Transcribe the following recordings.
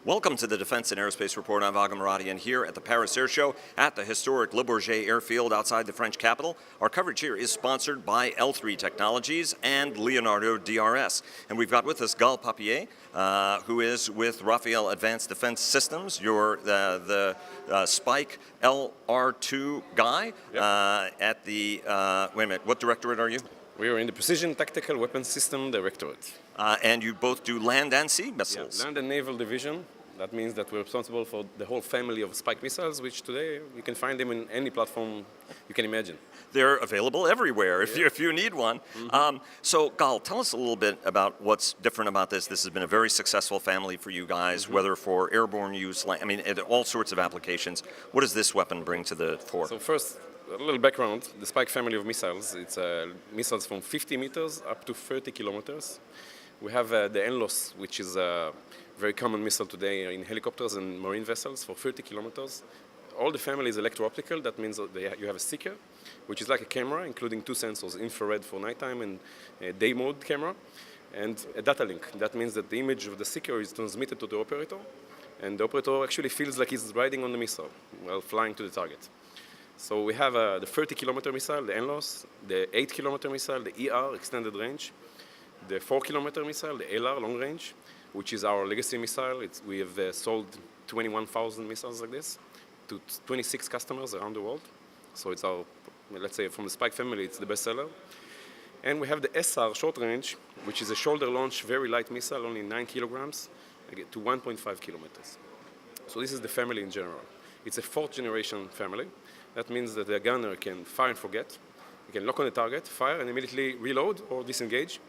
Welcome to the Defense and Aerospace Report. I'm Vaga Maradian here at the Paris Air Show at the historic Le Bourget Airfield outside the French capital. Our coverage here is sponsored by L3 Technologies and Leonardo DRS. And we've got with us Gal Papier, who is with Rafael Advanced Defense Systems. You're the Spike LR2 guy. Yep. At the, wait a minute, what directorate are you? We are in the Precision Tactical Weapons System Directorate. And you both do land and sea missiles. Yeah, Land and Naval Division. That means that we're responsible for the whole family of Spike missiles, which today you can find them in any platform you can imagine. They're available everywhere if you need one. Mm-hmm. So, Gal, tell us a little bit about what's different about this. This has been a very successful family for you guys, whether for airborne use, I mean, all sorts of applications. What does this weapon bring to the fore? So first, a little background. The Spike family of missiles, it's missiles from 50 meters up to 30 kilometers. We have the NLOS, which is a very common missile today in helicopters and marine vessels for 30 kilometers. All the family is electro-optical. That means that you have a seeker, which is like a camera, including two sensors, infrared for nighttime and a day mode camera, and a data link. That means that the image of the seeker is transmitted to the operator, and the operator actually feels like he's riding on the missile while flying to the target. So we have the 30-kilometer missile, the NLOS, the 8-kilometer missile, the ER, extended range, the 4-kilometer missile, the LR, long range, which is our legacy missile. We have sold 21,000 missiles like this to 26 customers around the world. So it's our, let's say, from the Spike family, it's the best seller. And we have the SR, short range, which is a shoulder launch, very light missile, only 9 kilograms, to 1.5 kilometers. So this is the family in general. It's a fourth generation family. That means that the gunner can fire and forget. He can lock on the target, fire, and immediately reload or disengage.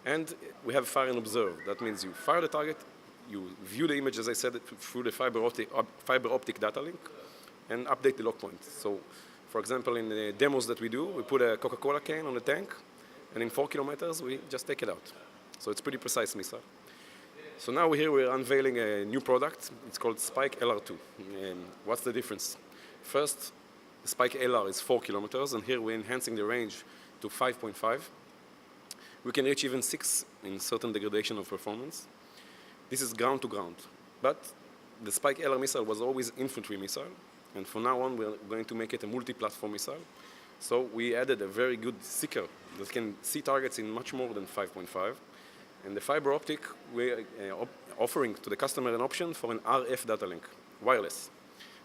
And we have fire and observe. That means you fire the target, you view the image, as I said, through the fiber optic data link, and update the lock point. So, for example, in the demos that we do, we put a Coca-Cola can on the tank, and in 4 kilometers, we just take it out. So it's pretty precise missile. So now we're unveiling a new product. It's called Spike LR2. What's the difference? First, the Spike LR is 4 kilometers, and here we're enhancing the range to 5.5. We can reach even 6 in certain degradation of performance. This is ground to ground. But the Spike LR missile was always infantry missile, and from now on we're going to make it a multi-platform missile. So we added a very good seeker that can see targets in much more than 5.5. And the fiber optic, we're offering to the customer an option for an RF data link, wireless,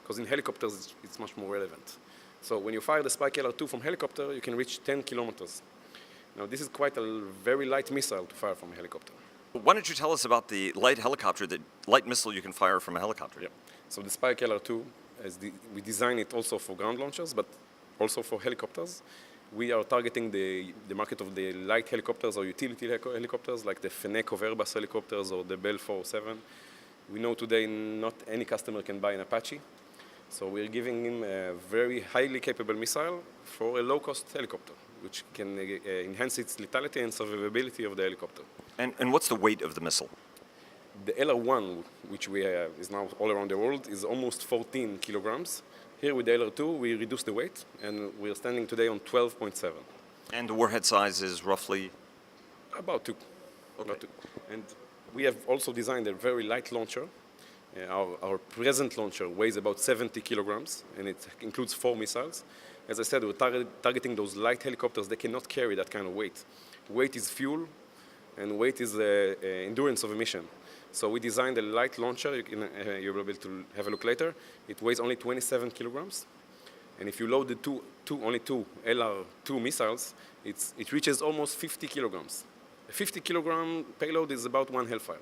because in helicopters it's much more relevant. So when you fire the Spike LR2 from helicopter, you can reach 10 kilometers. Now this is quite a very light missile to fire from a helicopter. Why don't you tell us about the light helicopter, the light missile you can fire from a helicopter? Yeah. So the Spike LR2, we design it also for ground launchers, but also for helicopters. We are targeting the market of the light helicopters or utility helicopters, like the Fennec of Airbus helicopters or the Bell 407. We know today not any customer can buy an Apache. So we're giving him a very highly capable missile for a low-cost helicopter, which can enhance its lethality and survivability of the helicopter. And what's the weight of the missile? The LR1, which is now all around the world, is almost 14 kilograms. Here with the LR2, we reduce the weight, and we're standing today on 12.7. And the warhead size is roughly? About 2. Okay. About 2. And we have also designed a very light launcher. Our present launcher weighs about 70 kilograms, and it includes 4 missiles. As I said, we're targeting those light helicopters that cannot carry that kind of weight. Weight is fuel, and weight is endurance of a mission. So we designed a light launcher. You'll be able to have a look later. It weighs only 27 kilograms. And if you load the only two LR2 missiles, it reaches almost 50 kilograms. A 50-kilogram payload is about 1 Hellfire.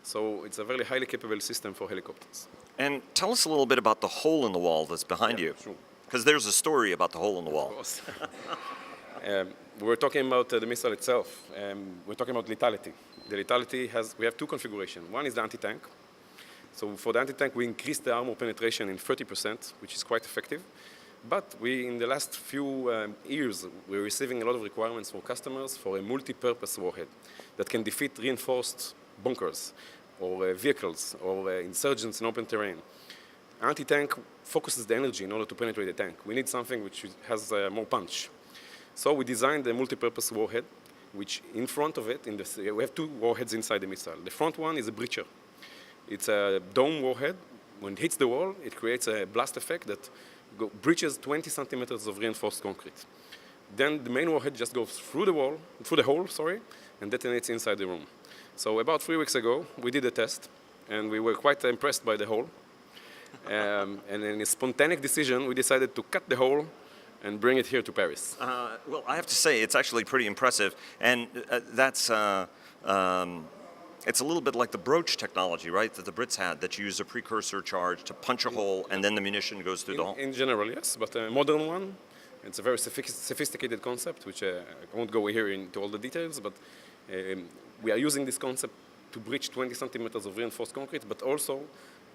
So it's a very highly capable system for helicopters. And tell us a little bit about the hole in the wall that's behind you. Sure. Because there's a story about the hole in the wall. Of course. We're talking about the missile itself. We're talking about lethality. The lethality we have 2 configurations. One is the anti-tank. So for the anti-tank, we increased the armor penetration in 30%, which is quite effective. But in the last few years, we're receiving a lot of requirements for customers for a multi-purpose warhead that can defeat reinforced bunkers or vehicles or insurgents in open terrain. Anti-tank focuses the energy in order to penetrate the tank. We need something which has more punch. So we designed a multi-purpose warhead, which in front of it, we have 2 warheads inside the missile. The front one is a breacher. It's a dome warhead. When it hits the wall, it creates a blast effect that breaches 20 centimeters of reinforced concrete. Then the main warhead just goes through the hole, and detonates inside the room. So about 3 weeks ago, we did a test, and we were quite impressed by the hole. And in a spontaneous decision, we decided to cut the hole and bring it here to Paris. Well, I have to say, it's actually pretty impressive, and it's a little bit like the broach technology, right, that the Brits had, that you use a precursor charge to punch a hole, and then the munition goes through the hole. In general, yes, but a modern one. It's a very sophisticated concept, which I won't go here into all the details, but we are using this concept to breach 20 centimeters of reinforced concrete, but also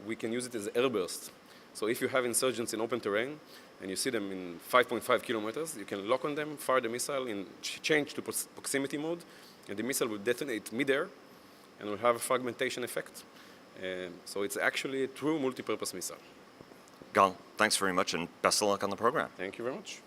we can use it as airburst. So if you have insurgents in open terrain, and you see them in 5.5 kilometers, you can lock on them, fire the missile, and change to proximity mode, and the missile will detonate mid-air, and will have a fragmentation effect. So it's actually a true multi-purpose missile. Gal, thanks very much, and best of luck on the program. Thank you very much.